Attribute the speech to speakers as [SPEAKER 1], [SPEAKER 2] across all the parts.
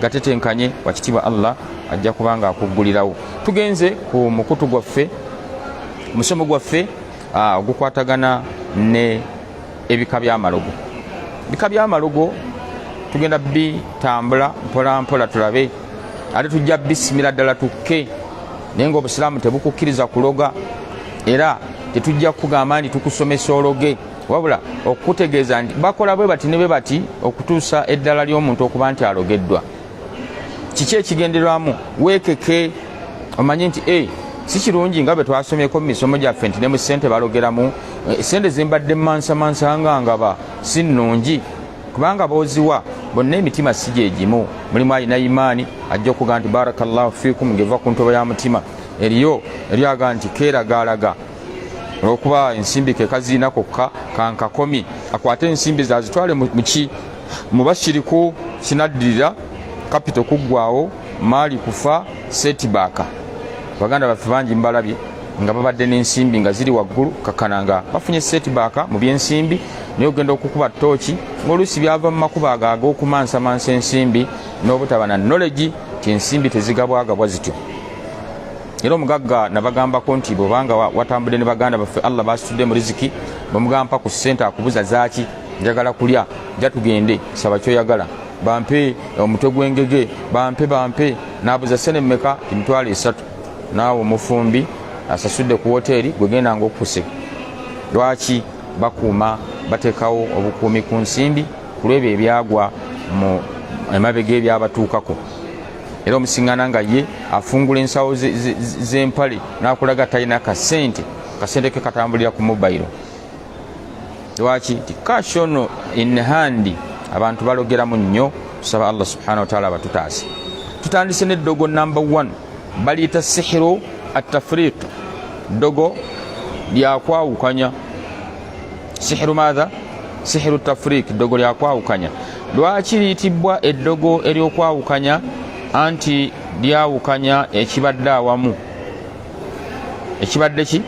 [SPEAKER 1] gatetenkanye wakitibwa Allah ajja kubanga akuggulirawo. Tugenze ku mukutu gwaffe musomo gwaffe ogukwatagana ne ebika by'amalogo. Ebika by'amalogo tugenda bitambula mpola mpola tulabe ate tujja bisimira ddala tukke naye ng'Obusiraamu tebukukkiriza kuloga era tetujja kugamba nti tukusomesa ologe wabula okutegeeza nti bakola bwe bati ne bwe bati okutuusa eddala ly'omuntu okuba nti alogeddwa. Kiki ekigenderwamu? Weekeke omanye nti si kirungi nga bwe twasomyeko mu misomo gyaffe nti ne mu ssente balogeramu ssente zimbadde mansa nga ngaba si nnungi kubanga booziwa bonna emitima si gye gimu. Mulimu alina imaani ajja okuga nti barakallahu fiikum ngeva ku ntobo ya mutima eriyo eryaga nti keeragaalaga olwokuba ensimbi ke kaziina kokka kankakomi akwate ensimbi zazitwale mu bashiriku kinaddirira kapito kuggwawo maali kufa setbaaka. Baganda baffe bangi mbalabye nga babadde n'ensimbi nga ziri waggulu kakananga bafunye setbaaka mu byensimbi naye ogenda okukuba tooki ng'oluusi byava mu makuba ago ag'okumansamansa ensimbi n'obutaba na knowledge ti ensimbi tezigabwagabwa zityo. Era omugagga nabagambako nti bwobanga watambudde ne baganda baffe Allah basitudde mu riziki bamugamba ku ssente akubuza zaaki njagala kulya jja tugende saba kyoyagala bampe omutwe gw'engege bampe nabuza sene mmeka emitwalo 3 naawe omufumbi asasudde ku woteeri gwegenda ng'okuse. Lwaki? Bakuuma bateekawo obukuumi ku nsimbi ku lwebyo ebyagwa mu emabega ebyabatuukako. Era omusiŋŋaana nga ye afungula ensawo z'empale n'akulaga talina kasente ke katambulira ku mobayiro. Lwaki? Ti cash on in hand abantu balogeramu nnyo. Tusaba Allah subhanahu wa ta'ala abatutaase. Tutandise n'eddogo number 1 baliyita sihiru at-tafriq. Ddogo lyakwawukanya. Sihiru maadha? Sihiru tafriq, ddogo lyakwawukanya. Lwaki liyitibwa eddogo ery'okwawukanya? Anti lyawukanya ekibadde awamu. Ekibadde ki?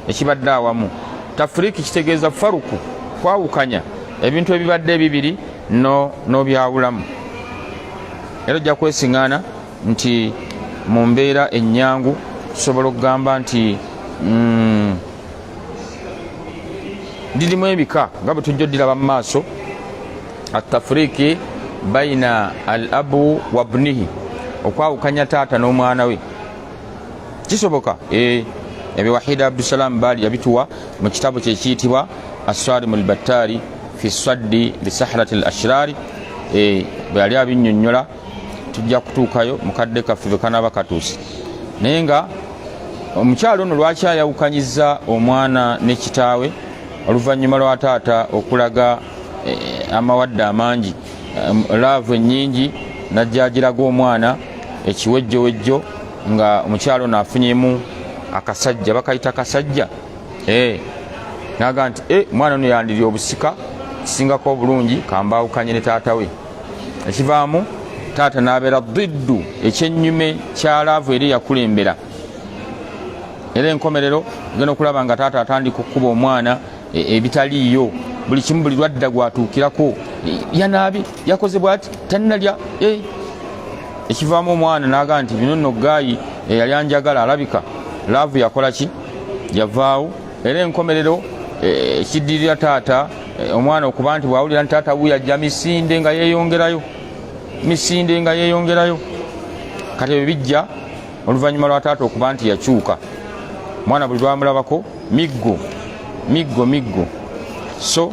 [SPEAKER 1] Ekibadde awamu. Tafriki kitegeeza faruku, kwawukanya ebintu ebibadde bibiri n'obyawulamu. Era ojja kwesiŋŋaana nti mu mbeera ennyangu tusobola okugamba nti lirimu ebika nga bwe tujja oddira mu maaso. Atafriki baina al-abu wa ibnihi, okwawukanya taata n'omwana we. Kisoboka? Ebyo Wahid Abdussalam Bali yabituwa mu kitabu kye kiyitibwa As-Sarim al-Battari fi saddi li sahrati al-ashrari. Bwe yali abinnyonnyola tujja kutuukayo mukadde kaffe bwe kanaaba katuuse. Naye nga omukyalo ono lwaki ayawukanyizza omwana ne kitaawe oluvannyuma lwa taata okulaga amawadde amangi, laavu ennyingi najja agiraga omwana ekiwejjowejjo nga omukyalo ono afunyemu akasajja, bakayita kasajja. Naga nti omwana ono yandirya obusika kisingako obulungi kambawukanye ne taata we. Ekivaamu taata n'abeera ddiddu ekyennyume kya laavu eri yakulembera. Era enkomerero genda okulaba nga taata atandika okukuba omwana ebitaliiyo, buli kimu buli lwadda gwatuukirako yanaabi yakoze bwati tannalya. Ekivaamu omwana naga nti bino nno gaayi eyali anjagala alabika laavu yakola ki? Yavaawo. Era enkomerero ekiddirira taata omwana okuba nti bwawulira nti taata wuyo ajja misinde nga yeeyongerayo. Kati ebyo bijja oluvannyuma lwa taata okuba nti yakyuka. Omwana buli lwamulabako miggo. So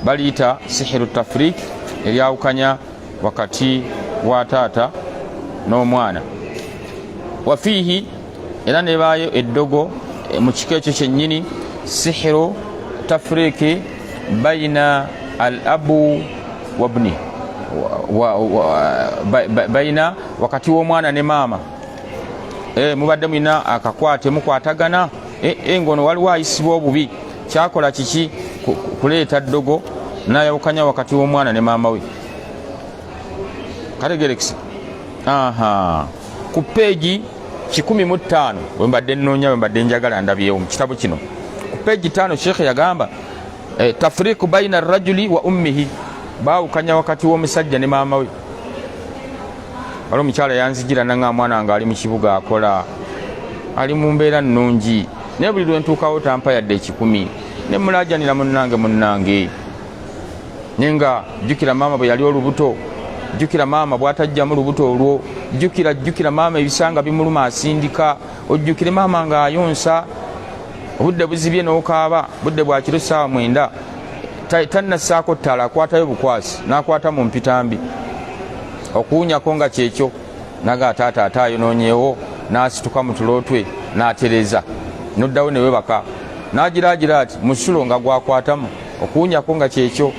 [SPEAKER 1] baliyita sihiru tafrik, eryawukanya wakati wa taata n'omwana. Wafiihi, era nebaayo eddogo mu kiko ekyo kyennyini, sihiru tafriki baina al-abu wa ibni, baina wakati w'omwana ne maama. Mubadde mulina akakwate mukwatagana, ngono waliwo ayisibwa obubi, kyakola kiki? Kuleeta ddogo n'ayawukanya wakati w'omwana ne maama we. Kategerekese? Ku peegi 115 bwe mbadde nnoonya, bwe mbadde njagala ndabyewo mu kitabu kino. Ku peegi 5 Sheikh yagamba tafriqu baina ar-rajuli wa ummihi, baawukanya wakati w'omusajja ne maama we. wali omukyala yanzijira nanga mwana nga ali mu kibuga akola ali mu mbeera nnungi naye buli lwe ntuukawo tampa yadde ekikumi ne mulajanira munnange nenga jjukira maama bwe yali olubuto, jjukira maama bw'atajjamu lubuto olwo, jjukira maama ebisanga bimuluma asindika, ojjukire maama ng'ayonsa obudde buzibye n'okaaba budde bwa kiro ssaawa 9 tannassaako ttala akwatayo bukwasi n'akwata mu mpitambi okuwunyako nga kyekyo naga taata ate ayonoonyeewo n'asituka mu tulootwe n'atereza noddawo ne webaka n'agiraagira ati musulo nga gwakwatamu okuwunyako nga kyekyo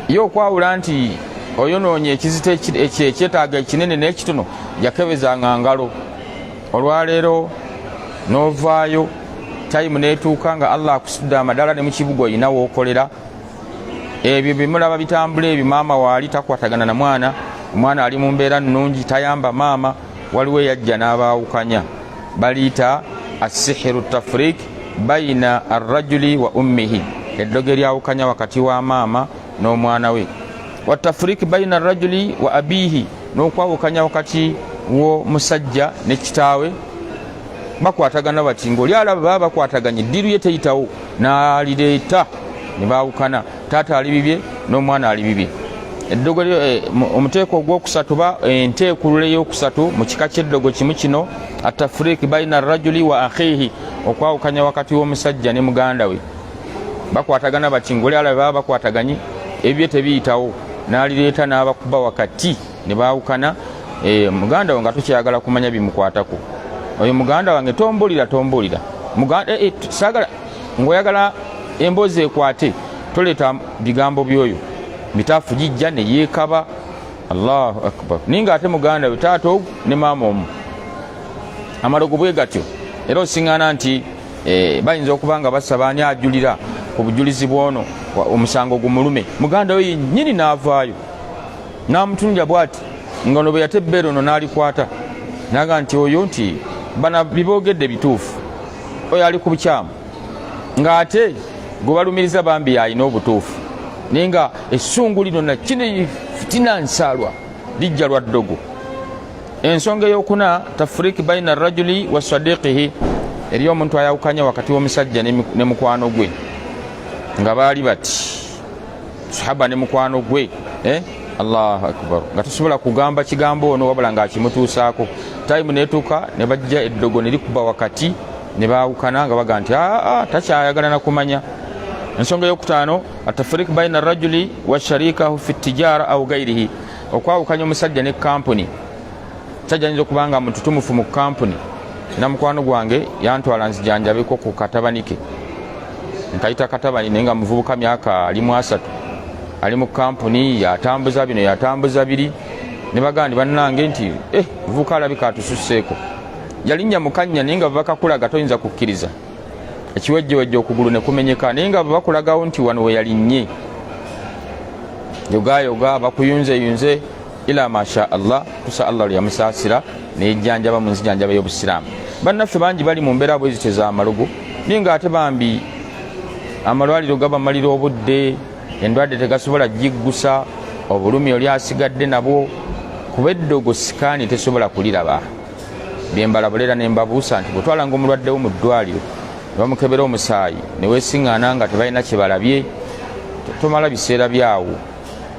[SPEAKER 1] ye okwawula nti oyonoonye ekizito ekyetaaga ekinene n'ekitono yakebezanga ngalo. Olwaleero n'ovaayo tayimu neetuuka nga Allah akusudde amadala ne mu kibuga olina w'okolera ebyo bimulaba bitambula ebyo maama waali takwatagana na mwana, omwana ali mu mbeera nnungi tayamba maama, waliwo eyajja n'abaawukanya baliyita asihiru tafrik bayina arrajuli wa ummihi, eddogo eryawukanya wakati wa maama n'omwana we, wa tafrik bayina arrajuli wa abihi, n'okwawukanya wakati wo musajja ne kitaawe bakwatagana bati ng'oli alaba baba bakwataganye ddiru ye teyitawo n'alireeta ne baawukana, taata ali bibye n'omwana ali bibye. Eddogo omuteeko ogwokusatu ba enteekulula ey'okusatu mu kika ky'eddogo kimu kino atafriiki bayina arrajuli wa akhihi, okwawukanya wakati w'omusajja ne muganda we bakwatagana bati ng'oli alaba baba bakwataganye ebye tebiyitawo n'alireeta n'abakuba wakati ne baawukana. Muganda we nga tukyayagala kumanya bimukwatako, oyo muganda wange tombuulira saagala ng'oyagala emboozi ekwate toleeta bigambo byoyo mitaafu gijja ne yeekaba. Allahu akbar. Ninga ate muganda we taata ogu ne maama omu amalogo bwe gatyo, era osiŋŋaana nti bayinza okuba nga basaba ani ajulira ku bujulizi bwono omusango gumulume. Muganda we yennyini n'avaayo n'amutunja bw'ati nga no bwe yatebbeera ono n'alikwata naga nti oyo nti bana biboogedde bituufu, oyo ali ku bukyamu ng'ate gwe balumiriza bambi yalina obutuufu, naye nga essungu lino nakino fitina nsaalwa lijja lwa ddogo. Ensonga ey'okuna tafriiki bayina arrajuli wa sadiqihi, eri omuntu ayawukanya wakati w'omusajja ne mukwano gwe nga baali bati sahaba ne mukwano gwe. Allahu akbar. Nga tosobola kugamba kigambo ono wabula ng'akimutuusaako. Tayimu neetuuka ne bajja eddogo ne likuba wakati ne baawukana nga baga nti takyayagala na kumanya. Ensonga ey'okutaano atafriiki bayina arrajuli wa sharikahu fi ttijaara aw gayrihi, okwawukanya omusajja ne kampuni. Sajja ayinza okuba nga mututumufu mu kampuni na mukwano gwange yantwala nzijanjabeko ku katabanike, nkayita katabani naye nga muvubuka myaka ali mu 3 ali mu kampuni yatambuza bino yatambuza biri, ne bagandi bannange nti muvubuka alabika atususseeko, yalinnya mukanya naye nga bakakulaga toyinza kukkiriza, ekiwejjewejje okugulu ne kumenyeka, naye nga bakulagawo nti wano we yalinnye yogayoga bakuyunzeyunze ila masha Allah, tusa Allah yamusaasira nejjanjaba mu nzijanjaba y'obusiraamu. Bannaffe bangi bali mu mbeera bwezi tez'amalogo, naye nga ate bambi amalwaliro gabamalira obudde, endwadde tegasobola jiggusa, obulumi oli asigadde nabwo, kuba eddogo sikaani tesobola kuliraba. Byembalabulera ne mbabuusa nti bwetwalanga omulwaddewo mu ddwaliro ne bamukebera omusaayi ne weesiŋŋaana nga tebalina kye balabye, tomala biseera byawo,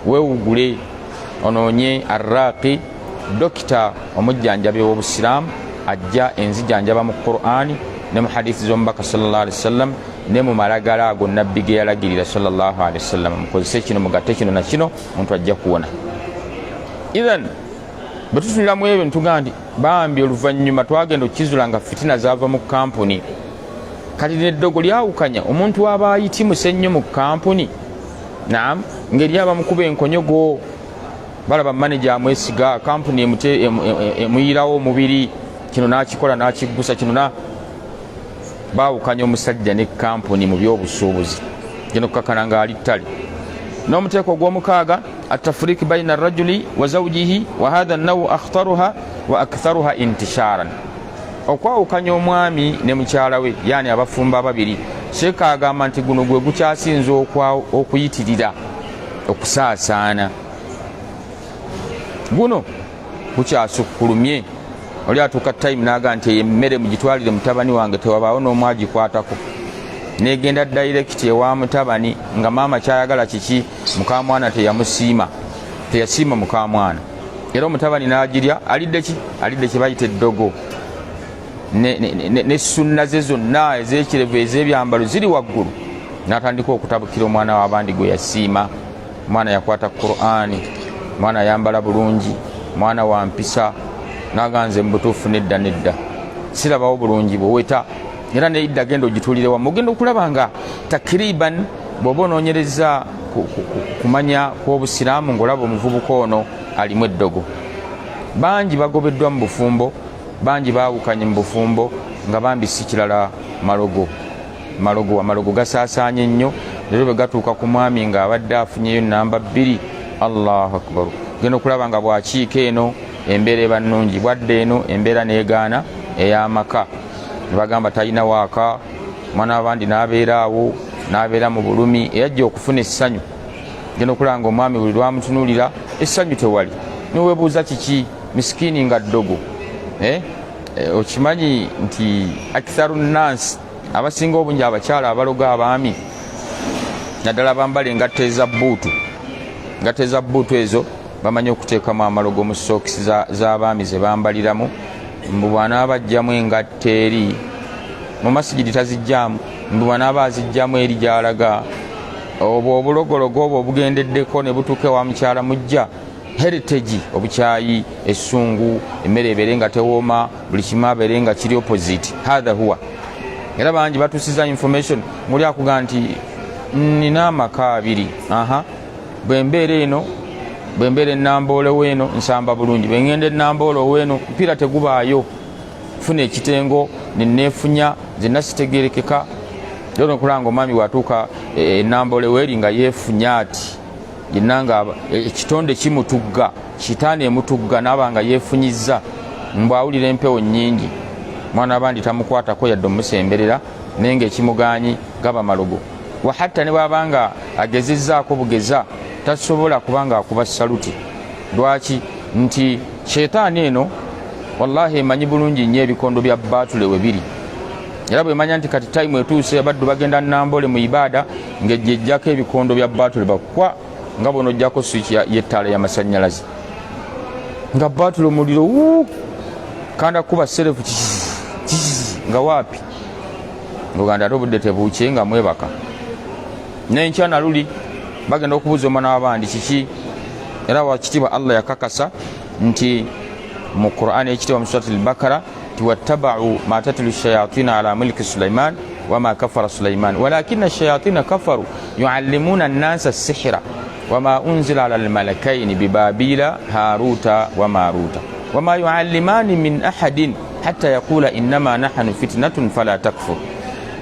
[SPEAKER 1] weewugule onoonye arraaqi, dokita omujjanjabi w'obusiraamu ajja enzijanjaba mu Qur'ani ne mu hadithi z'omubaka sallallahu alaihi wasallam ne mu malagala ago nabbi ge yalagirira sallallahu alaihi wasallam, mukozese kino mugatte kino na kino, omuntu ajja kuwona. Idhan bwe tutunira mu ebyo ntugaa nti bambi oluvannyuma twagenda okukizula nga fitina zaava mu kampuni, kati neddogo lyawukanya omuntu aba ayitimuse nnyo mu kampuni, naam, ngeri abamukuba enkonyogo, balaba maneja amwesiga, kampuni emuyirawo omubiri, kino n'akikola n'akiggusa, kino baawukanya omusajja ne kampuni mu byobusuubuzi, gino kukakana ng'ali ttale. N'omuteeko ogw'omukaaga atafriiki bayina arrajuli wa zawjihi wa hadha an-nawu akhtaruha wa aktharuha intishaaran, okwawukanya omwami ne mukyala we, yaani abafumba ababiri. Sheeka agamba nti guno gwe gukyasinza okuyitirira okusaasaana. Guno kukyasukkulumye oli atuuka time naga nti emmere mugitwalire mutabani wange tewabaawo n'omu agikwatako negenda direct ewa mutabani nga maama kyayagala kiki mukamwana teyasiima mukamwana era omutabani n'agirya alidde kye bayita eddogo ne sunna ze zonna ez'ekirevu ez'ebyambalo ziri waggulu n'atandika okutabukira omwana w'abandi gwe yasiima. Omwana yakwata Qur'ani, omwana ayambala bulungi, omwana wa mpisa, naganze mubutuufu nedda sirabawo bulungi bweweta era neidda genda ogitulire wamu ogenda okulaba nga takriban bw'oba onoonyereza kumanya kw'obusiraamu ng'olaba omuvubuka ono alimu eddogo. Bangi bagobeddwa mu bufumbo, bangi baawukanye mu bufumbo nga bambi si kirala amalogo gasaasaanye nnyo. Leero bwe gatuuka ku mwami ng'abadde afunyeyo namba 2, Allahu akbar, genda okulaba nga bwakiika eno embeera eba nnungi, bwadde eno embeera neegaana ey'amaka. Ne bagamba talina waaka, mwana abandi n'abeera awo, n'abeera mu bulumi, eyajja okufuna essanyu. Genda okulaba nga omwami buli lwamutunuulira essanyu tewali. Niweebuuza kiki misikini nga ddogo. Okimanyi nti akitharu nnansi abasinga obungi abakyala abaloga abaami naddala bambala engatta eza bbuutu ezo bamanyi okuteekamu amalogo mu sookisi z'abaami ze bambaliramu. Mbu bw'anaaba ajjamu engatta eri mu masigidi tazijjaamu, mbu bw'anaaba azijjamu eri gy'alaga obwo obulogologo obwo obugendeddeko ne butuuka ewa mukyala mujja heritage, obukyayi, essungu, emmere ebeere nga tewooma, buli kimu abeere nga kiri opposite. Hatha huwa. Era bangi batuusiza information muli akuga nti nina amaka 2, bwembeera eno, bwembeera ennamboolewo eno nsamba bulungi, bwengenda ennamboolewo eno mpiira tegubaayo, funa ekitengo neneefunya zenna sitegerekeka. Lero okulanga omwami watuuka ennamboolewo eri nga yeefunya ati yenna nga ekitonde kimutugga, kitaani emutugga n'aba nga yeefunyizza, mbw awulira empewo nnyingi. Mwana abandi tamukwatako yadde omusemberera naye ng'ekimugaanyi gaba malogo. Wahatta ne bw'abanga agezezzaako bugeza tasobola kubanga akuba saluti. Lwaki? Nti sheetaani eno wallahi emanyi bulungi nnyo ebikondo bya baatule we biri. Era bwemanya nti kati time etuuse abaddu bagenda Nambole mu ibaada ng'ejjako ebikondo bya baatule bakwa nga bono ojjako swiki y'ettaala y'amasannyalaze nga baatule omuliro kanda kuba serefu nga waapi ng'oganda ate obudde tebuukye nga mwebaka. N'enkya na luli bagenda okubuuza omwana w'abandi kiki. Era wakitiibwa Allah yakakasa nti mu Qur'ani ekitiibwa mu surati al-Bakara ti wattaba'u ma tatlu shayatina ala mulki Sulaiman wama kafara Sulaiman walakinna shayatina kafaru yuallimuna an-nasa as-sihra wama unzila ala al-malakaini bibabila haruta wa maruta wama yuallimani min ahadin hatta yaqula innama nahnu fitnatun fala takfur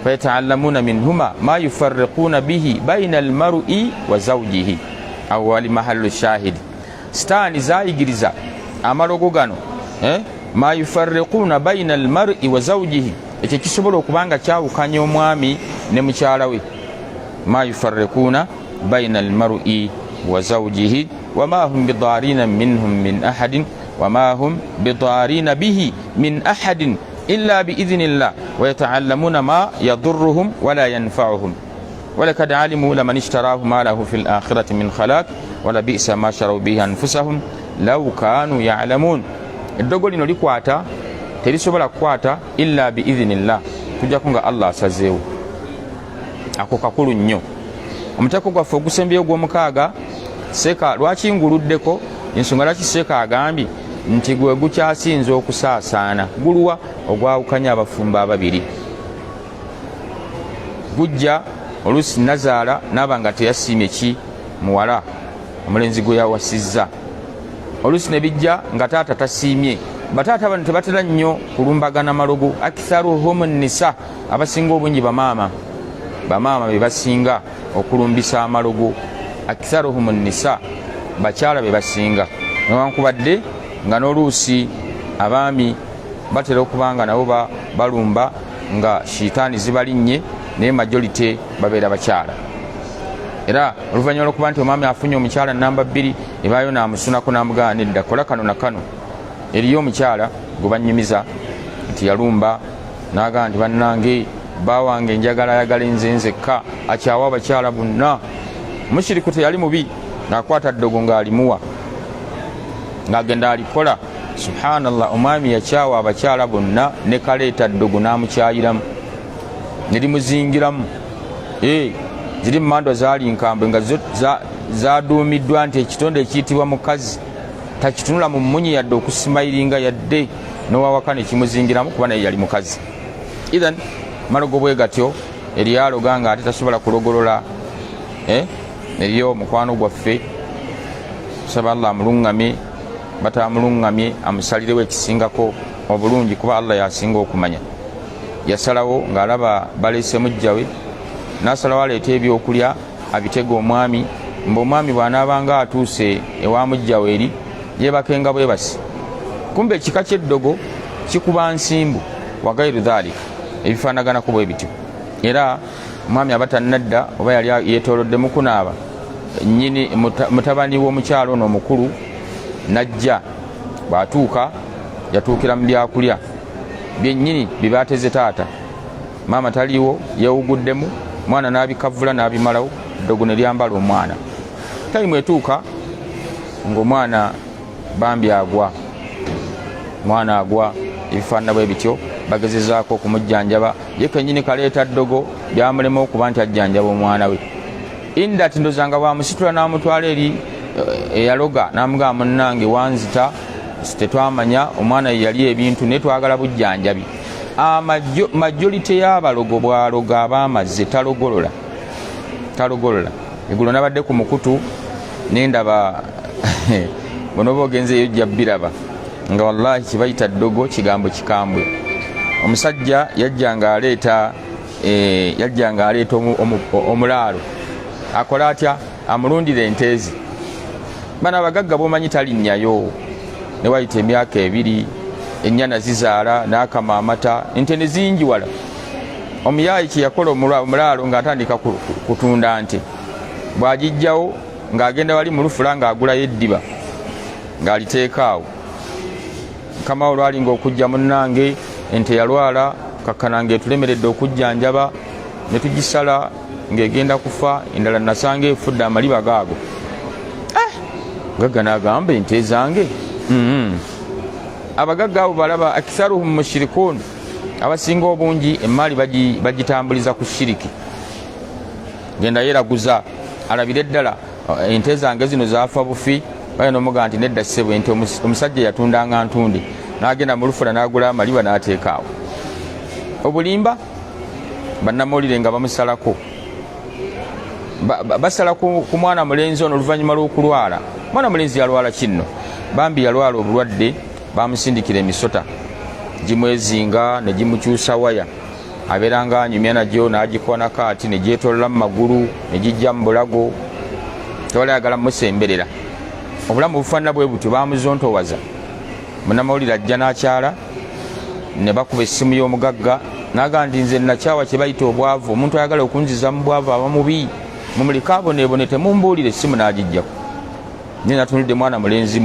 [SPEAKER 1] fayata'allamuna minhuma ma yufarriquna bihi bayna al-mar'i wa zawjihi awali mahallu shahid. Sitaani zaayigiriza amalogo gano ma yufarriquna bayna al-mar'i wa zawjihi, ekyo kisobola okubanga kyawukanya omwami ne mukyala we. Ma yufarriquna bayna al-mar'i wa zawjihi wama hum bidarina minhum min ahadin wama hum bidarina bihi min ahadin illa biidhnillah wa yata'allamuna ma yadurruhum wala yanfa'uhum walakad alimu laman ishtarahu ma lahu fil akhirati min khalaq wala bi'sa ma sharaw bihi anfusahum law kanu ya'lamun. Eddogo lino likwata terisobola kukwata illa biidhnillah, tujjako nga Allah asazeewo. Ako kakulu nnyo. Omuteeko gwaffe ogusembyeyo gw'omukaaga Seeka lwaki nguluddeko ensonga lwaki Seeka agambye nti gwe gukyasinza okusaasaana guluwa ogwawukanya abafumba ababiri. Gujja oluusi Nazaala n'aba nga teyasiimye ki muwala omulenzi gwe yawasizza, oluusi ne bijja nga taata tasiimye. Bataata bano tebatera nnyo kulumbagana malogo. Aktharuhum nisa, abasinga obungi bamaama be basinga okulumbisa amalogo. Aktharuhum nisa, bakyala be basinga, newankubadde nga n'oluusi abaami batera okubanga nabo balumba nga shiitaani zibalinnye, naye majority babeera bakyala. Era oluvannyuma lw'okuba nti omwami afunye omukyala namba 2 ebaayo n'amusunako n'amugamba nedda, kola kano na kano, eriyo omukyala gwe banyumiza nti yalumba naga nti bannange bawange njagala ayagala enze nzekka akyawa abakyala bonna. Mushiriku teyali mubi, nakwata ddogo ng'alimuwa ng'agenda alikola. Subhanallah, omwami yakyawa abakyala bonna ne kaleeta ddogo n'amukyayiramu ne limuzingiramu. Ziri mmandwa zaali nkambwe nga zaduumiddwa nti ekitonde ekiyitibwa mukazi takitunula mu mmunyi yadde okusimayiringa yadde n'owawaka ne kimuzingiramu kuba naye yali mukazi. Ithan malogo bwe gatyo eryaloga nga ate tasobola kulogolola. Eriyo mukwano gwaffe tusaba Allah amulungamye, batamulungamye amusalirewo ekisingako obulungi kuba Allah yasinga okumanya. Yasalawo ng'alaba baleese mujjawe n'asalawo aleeta ebyokulya abitega omwami, omwami bw'anaabanga atuuse ewa mujjawe eri yeebakenga bwebasi. Kumbe ekika ky'eddogo kikuba nsimbu wagairu dhaalika, ebifaanaganako bwe bityo. Era omwami aba tannadda oba yali yeetoolodde mu kunaaba, nnyini mutabani w'omukyalo ono omukulu najja. Bw'atuuka yatuukira mu byakulya byennyini bye baateze taata. Maama taliiwo, yeewuguddemu, mwana n'abikavula n'abimalawo, ddogo ne lyambala omwana. Tayimu etuuka ng'omwana bambi agwa. Mwana agwa, ebifaanana bwe bityo, bagezezaako okumujjanjaba, ye kennyini kaleeta ddogo byamulema okuba nti ajjanjaba omwana we. Inda tindozanga bwamusitula n'amutwala eri eyaloga n'amugamba munnange wanzita tetwamanya omwana yali ebintu naye twagala bujjanjabi. Majolite y'abalogo bwaloga abaamazze talogolola. Eggulo nabadde ku mukutu nendaba bonoba ogenzeeyo jja biraba nga wallahi kibayita ddogo kigambo kikambwe. Omusajja yajjanga aleeta omulaalo. Akola atya? Amulundira enteezi. Bano abagagga bomanyi talinnyayo ne wayita emyaka 2, ennyana zizaala n'akama amata, ente ne zinjiwala. Omuyaayi kye yakola omulaalo ng'atandika kutunda nte, bw'agijjawo ng'agenda wali mu lufula ng'agulayo eddiba ng'aliteeka awo. Mukama we olwalinga okujja munnange ente yalwala kakkanange etulemeredde okujjanjaba ne tugisala ng'egenda kufa, endala nasanga efudde amaliba gaago. Gagga n'agamba ente zange. Abagagga abo balaba akisaruhum mushrikuun, abasinga obungi emaali bagitambuliza ku shiriki. Genda yeeraguza alabire ddala ente zange zino zaafa bufi, baye n'omugaa nti nedda ssebo ente omusajja yatundanga ntunde, n'agenda mu lufula n'agula amaliba n'ateeka awo. Obulimba bannamawulire nga bamusalako, basala ku mwana mulenzi ono oluvannyuma lw'okulwala. Mwana mulenzi yalwala kinno, bambi yalwala obulwadde, bamusindikira emisota gimwezinga ne gimukyusa waya, abeeranga anyumya nagyo n'agikoonako ati ne gyetoolola mu magulu ne gijja mu bulago, tewala yagala musemberera. Obulamu bufaanana bwe butyo, bamuzontowaza. Munnamawulire ajja n'akyala, ne bakuba essimu y'omugagga n'agamba nti nze nakyawa kye bayita obwavu, omuntu ayagala okunziza mu bwavu aba mubi, mumuleke aboneebone, temumbuulire. Essimu n'agijjako. Nne natunudde mwana mulenzi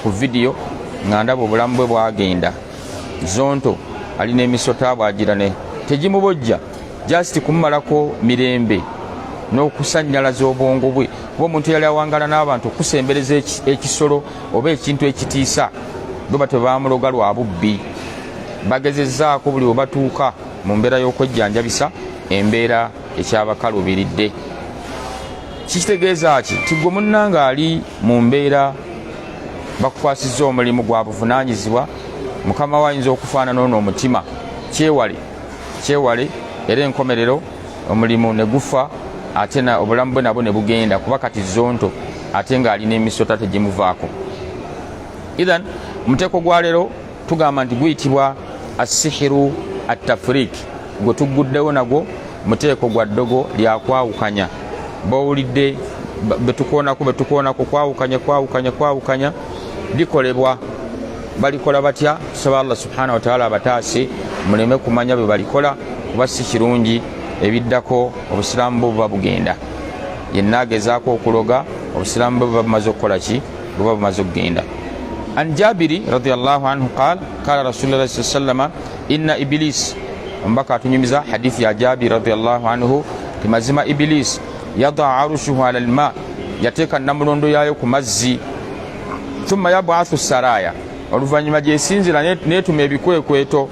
[SPEAKER 1] ku vidiyo nga ndaba obulamu bwe bwagenda. Zonto alina emisota bwagira ne tegimubojja, just kumumalako mirembe n'okusannyalaza obwongo bwe. Kuba omuntu yali awangala n'abantu okusembereza ekisolo oba ekintu ekitiisa, bo bate baamuloga lwa bubbi. Bagezezzaako buli we batuuka mu mbeera y'okwejjanjabisa embeera ekyabakaluubiridde. Kitegeeza ki? Tigwe munnange ali mu mbeera bakukwasizza omulimu gwa buvunaanyizibwa. Mukama wayinza okufaanana ono omutima. Kyewale era enkomerero omulimu ne gufa, ate obulamu bwe nabwo ne bugenda, kuba kati zonto ate ng'alina emisota tegimuvaako. Ithan omuteeko gwa leero tugamba nti guyitibwa asihiru atafuriki. Gwe tugguddewo nagwo muteeko gwa ddogo lyakwawukanya. Bawulidde betukoonako kwawukanya likolebwa. Balikola batya? Tusaba Allah subhanahu wa ta'ala abataase muleme kumanya bwe balikola, kuba si kirungi. Ebiddako obusiraamu bwe buba bugenda. Yenna agezaako okuloga obusiraamu bwe buba bumaze okukola ki? Buba bumaze okugenda. عن جابر رضي الله عنه قال رسول الله صلى الله عليه وسلم إن إبليس مبكى تنمز حديث يا جابر رضي الله عنه تمزم إبليس يضع عرشه على الماء يتيك النمرون يايو كمزي ثم يبعث السرايا oluvanyuma gyesinzira netuma ebikwekweto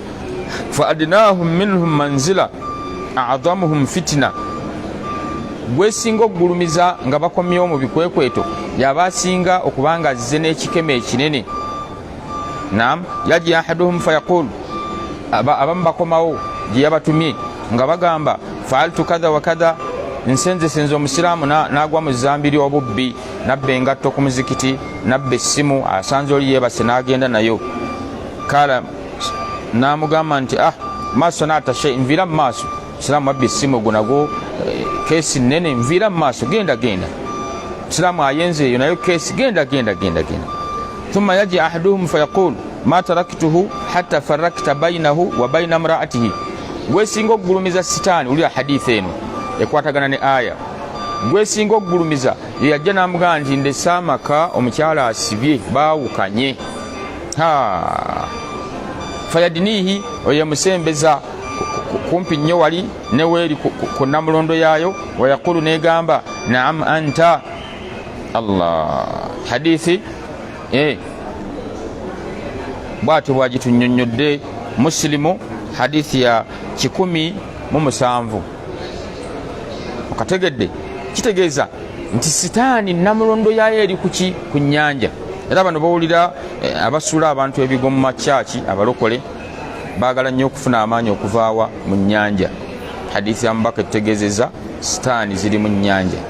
[SPEAKER 1] fa adnahum minhum manzila a'dhamuhum fitna gwesinga okugulumiza nga bakomyewo mu bikwekweto yabasinga okubanga azze n'ekikeme ekinene nam yaji ahaduhum fayaqul abamu bakomawo gye yabatumye nga bagamba faaltu kadha wa kadha nsenze omusiraamu n'agwa mu zambi ly'obubbi nabba engatto ku muzikiti nabba essimu asanze oli yeebase n'agenda nayo kala n'amugamba nti maaso naatashe nviira mu maaso musiraamu abba essimu ogwo nagwo keesi nnene nviira mu maaso genda musiraamu ayenze eyo nayo keesi genda thumma yaji ahaduhum fayaqul ma taraktuhu hatta farakta bainahu wa baina imraatihi gwesinga okugulumiza sitaani ulira hadithi eno ekwatagana ne aya gwesinga okugulumiza yeyajja n'amugamba nti ndese amaka omukyala asibye baawukanye fayadinihi oyemusembeza kumpi nnyo wali neweeri ku namulondo yaayo wayaqulu negamba naam anta allah hadithi bwatyo bwagitunyonyodde musilimu hadithi ya 107 okategedde kitegeeza nti sitaani namulondo yayo eri kuki ku nnyanja era bano bawulira abasuula abantu ebigo mu makyaki abalokole baagala nnyo okufuna amaanyi okuvaawa mu nnyanja hadithi ya mubaka etutegeezeza sitaani ziri mu nnyanja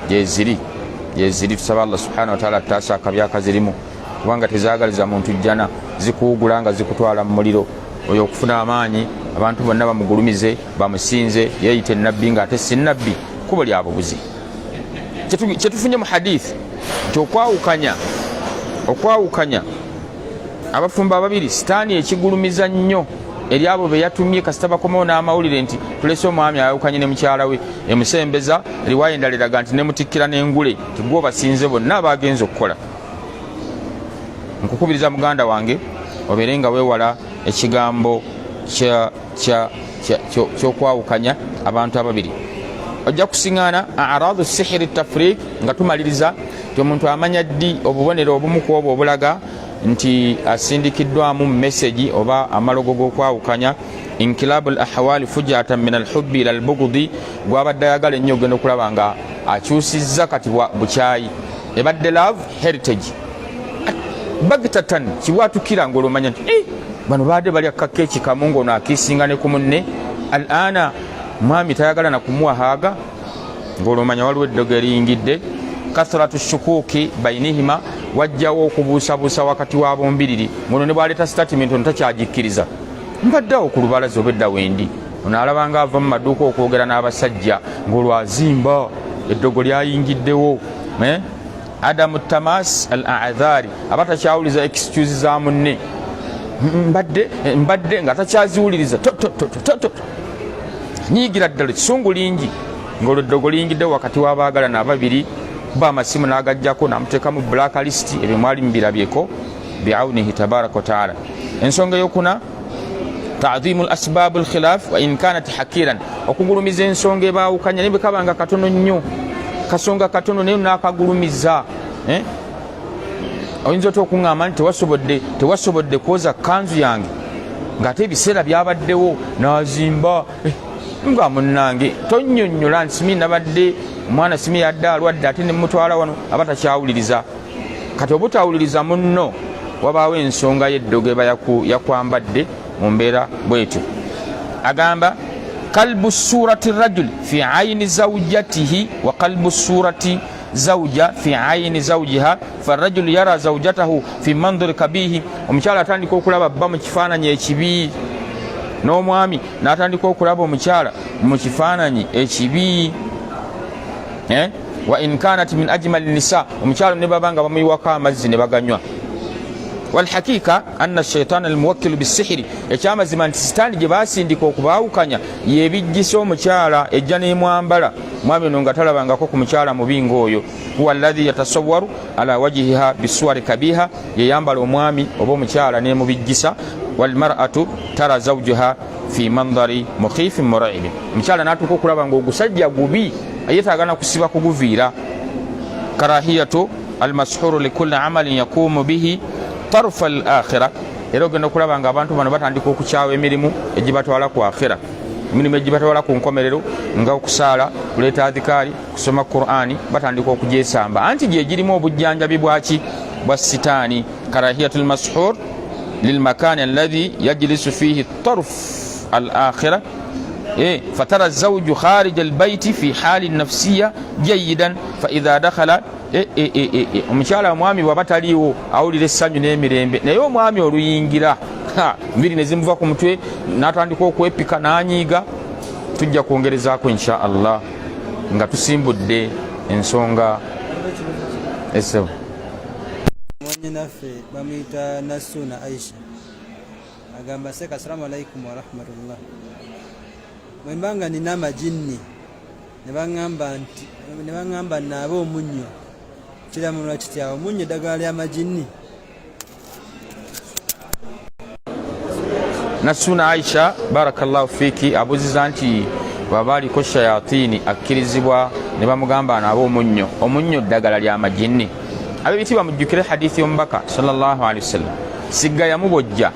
[SPEAKER 1] gyeziri tusaba allah subhanahu wataala tutaasa akabi akazirimu kubanga tezaagaliza muntu jjana zikuwugula nga zikutwala mu muliro oyo okufuna amaanyi abantu bonna bamugulumize bamusinze yeeyite nabbi nga ate si nabbi kubo lya bubuzi kyetufunye mu hadithi nti okwawukanya abafumba ababiri sitaani ekigulumiza nnyo eri abo be yatumye kasita bakomawo n'amawulire nti tulese omwami ayawukanye ne mukyala we emusembeza riwaya endala eraga nti nemutikkira n'engule tigwe basinze bonna abagenza okukola nkukubiriza muganda wange obeere nga weewala ekigambo kyokwawukanya abantu ababiri ojja kusiŋŋaana aradu sihiri tafrik nga tumaliriza ti omuntu amanya ddi obubonero obumu ku obwo obulaga nti asindikiddwamu meseji oba amalogo g'okwawukanya inkilabu l ahwali fujatan min alhubbi ila albugudi gwabadde ayagala ennyo ogenda okulaba nga akyusizza kati bukyayi ebadde love heritage bagitatan kiwatukira ng'olumanya nti bano baadde balya kakeeki kamu ng'ono akiisinga ne ku munne alana mwami tayagala nakumuwa haaga ng'olumanya waliwo eddogo eriyingidde kathratu shukuki bainihima wajjawo okubuusabuusa wakati wa bombiriri ngono ne bwaleeta statement ono takyagikkiriza mbaddeawo ku lubalaza obedda wendi ono alabanga ava mu maduuka okwogera n'abasajja ng'olwazimba eddogo lyayingiddewo adamu tamas al aadhari aba takyawuliza excuse za munne mbadde nga takyaziwuliriza nyiigira ddala kisungu lingi ng'olwo eddogo liyingiddewo wakati w'abaagalana ababiri kuba amasimu n'agajjako n'amuteekamu blacklist ebyo mwali mubirabyeko biaunihi tabaraka wataala ensonga eyokuna taadhimu lasbabu lkhilaf wa in kanat hakiran okugulumiza ensonga ebaawukanya naye bwekabanga katono nnyo kasonga katono naye nakagulumiza oyinza otya okuŋŋamba nti tewasobodde kwoza kanzu yange ng'ate ebiseera byabaddewo nazimba nga munnange tonnyonnyola nti simi nabadde omwana simi yadde alwadde ate nemutwala wano aba takyawuliriza kati obutawuliriza munno wabaawo ensonga y'eddogo eba yakwambadde mu mbeera bwetyo agamba kalbu surati rajul fi ayini zawjatihi wa kalbu surati zawja fi ayini zawjiha farajul yara zawjatahu fi mandhari kabihi omukyala atandika okulaba bba mu kifaananyi ekibi n'omwami n'atandika okulaba omukyala mu kifaananyi ekibi wa in kanat min ajmali nisa omukyala ne babanga bamuyiwako amazzi ne baganywa walhaqiqa anna shaitana almuwakkilu bisihiri ekyamazima nti sitaani gye basindika okubaawukanya yebijjisa omukyala ejja nemwambala mwami ono nga talabangako ku mukyala mubi ng'oyo huwa alladhi yatasawwaru ala wajihiha bisuwari kabiha yeyambala omwami oba omukyala nemubijjisa walmar'atu tara zawjaha fi mandari mukhifin mura'ibin omukyala natuuka okulaba ng'ogusajja gubi yetaagana kusiba kuguviira karahiyatu almashhuru likulli amalin yakumu bihi tarufa al-akhira era ogenda okulaba nga abantu bano batandika okukyawa emirimu egibatwala ku akhira emirimu egibatwala ku nkomerero nga okusaala kuleeta adhikaari kusoma Qur'ani batandika okugyesamba anti gye girimu obujjanjabi bwaki bwa sitaani karahiyatu almashhur lilmakani alladhi yajlisu fihi tarf al-akhira فترى الزوج خارج البيت في حال نفسية جيدا فإذا دخل omukyala omwami bwaba taliiwo awulira essanyu n'emirembe naye omwami oluyingira mbiri ne zimuva ku mutwe n'atandika okwepika n'anyiiga tujja kwongerezaako insha Allah nga tusimbudde ensonga esebo
[SPEAKER 2] mwannyinaffe bamuyita Nasuna Aisha agamba seka assalamu alaikum wa rahmatullah mwembanga nina amajinni ne baŋŋamba naabe omunnyo kiramunwa kitya omunnyo eddagala ly'amajinni.
[SPEAKER 1] Nasuna Aisha barakallahu fiki abuziza nti bwaba aliko shayatini akkirizibwa ne bamugamba naabe omunnyo ddagala ly'amajinni. Ab'ebiti bamujjukire hadithi y'omubaka sallallahu alaihi wasallam sigga yamubojja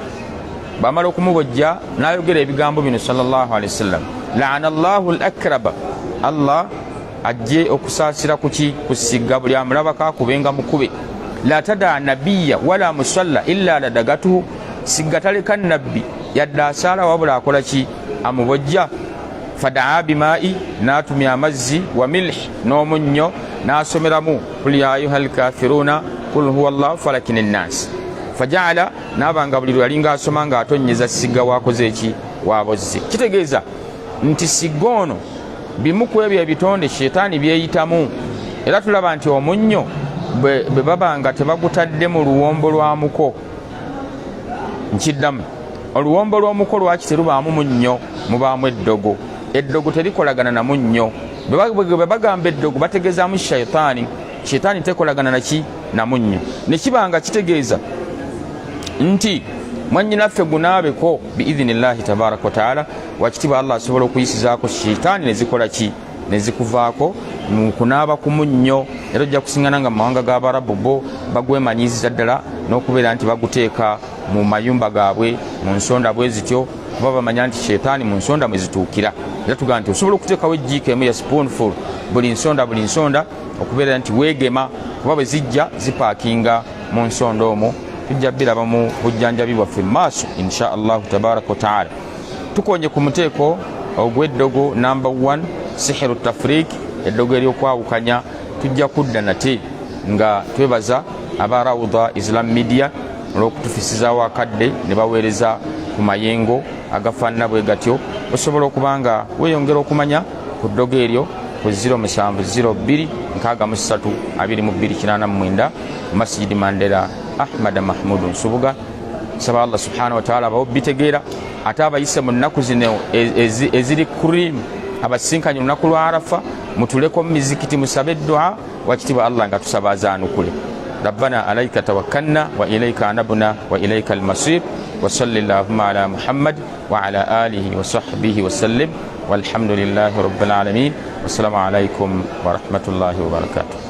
[SPEAKER 1] bamala okumubojja n'ayogera ebigambo bino sallallahu alaihi wasallam la'ana Allahu al-akraba Allah ajje okusaasira kuki kusigga buli amulabako akubenga mukube la tada nabiyya wala musalla illa ladagatuhu sigga taleka nabbi yadda asala wabula akola ki amubojja fadaa bimai n'atumya amazzi wa milh n'omunnyo n'asomeramu kul ya ayuhal kafiruna kul huwa Allahu falakinin nas fajala n'abanga buli lwalinga asoma nga atonyeza sigga wakoze eki wabozze kitegeeza nti sigga ono bimu ku ebyo ebitonde shetaani byeyitamu era tulaba nti omunnyo bwe baba nga tebagutadde mu luwombo lwa muko nkiddamu oluwombo lw'omuko lwaki terubaamu munnyo mubaamu eddogo terikolagana na munnyo bwe bagamba eddogo bategeezaamu shetaani tekolagana naki na munnyo ne kibanga kitegeeza nti mwannyinaffe gunaabeko biidhinillahi tabaraka wataala wakitiba Allah asobola okuyisizaako shitaani nezikola ki nezikuvaako mukunaaba ku munnyo era ojja kusingana nga mu mawanga g'Abarabu bo bagwemanyiiziza ddala n'okubeera nti baguteeka mu mayumba gaabwe mu nsonda bwe zityo kuba bamanya nti shetaani mu nsonda mwe zituukira era tugamba nti osobola okuteekawo ejjiiko emu ya spoonful buli nsonda okubeera nti weegema kuba bwe zijja zipaakinga mu nsonda omwo tujja biraba mu bujjanjabi bwaffe maaso insha Allah tabaraka wa taala. Tukonye ku muteeko ogw'eddogo number 1 sihiru tafrik eddogo eryokwawukanya tujja kudda nate nga twebaza aba Rawda Islam Media olw'okutufisizaawo akadde ne baweereza ku mayengo agafaanana bwe gatyo osobola okubanga weeyongera okumanya ku ddogo eryo ku 0702632289 Masjidi Mandela Ahmad Mahmud Nsubuga. Saba Allah subhanahu wa ta'ala bitegeera ate abayise mu nnaku zino eziri kurim abasinkanye lunaku lwa Arafa mutuleko mu mizikiti musabe dua wakitiba Allah nga tusabazaanukule. Rabbana alayka tawakkalna wa ilayka anabna wa ilayka al-masir wa sallallahu ala Muhammad wa ala alihi wa sahbihi wa sallim walhamdulillahi rabbil alamin. Wassalamu alaykum wa rahmatullahi wa barakatuh.